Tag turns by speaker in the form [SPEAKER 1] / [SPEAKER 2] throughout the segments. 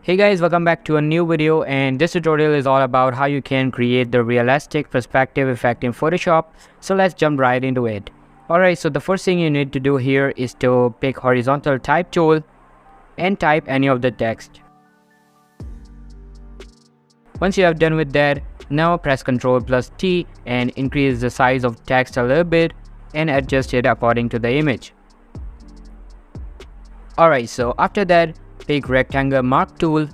[SPEAKER 1] Hey guys, welcome back to a new video, and this tutorial is all about how you can create the realistic perspective effect in Photoshop. So let's jump right into it. Alright, so the first thing you need to do here is to pick horizontal type tool and type any of the text. Once you have done with that, now press Ctrl+T and increase the size of text a little bit and adjust it according to the image. Alright, so after that, pick rectangle mark tool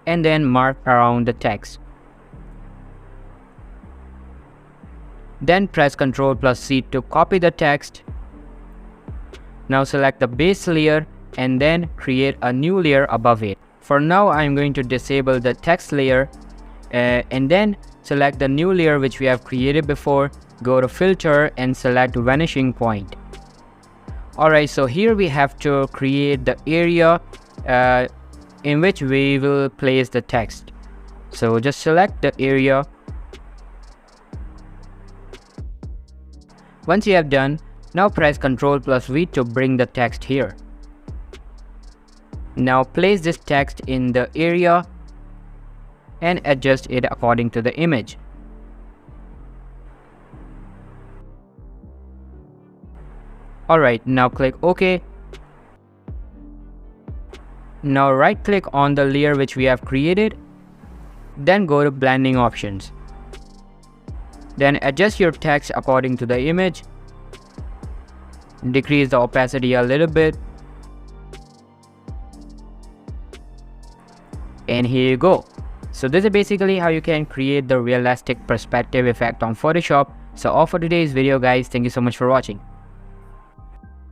[SPEAKER 1] and then mark around the text. Then press Ctrl+C to copy the text. Now select the base layer and then create a new layer above it. For now, I am going to disable the text layer and then select the new layer which we have created before. Go to filter and select vanishing point. Alright, so here we have to create the area in which we will place the text. So just select the area. Once you have done, now press Ctrl+V to bring the text here. Now place this text in the area and adjust it according to the image. Alright, now click OK. Now right click on the layer which we have created. Then go to blending options. Then adjust your text according to the image. Decrease the opacity a little bit. And here you go. So this is basically how you can create the realistic perspective effect on Photoshop. So all for today's video guys. Thank you so much for watching.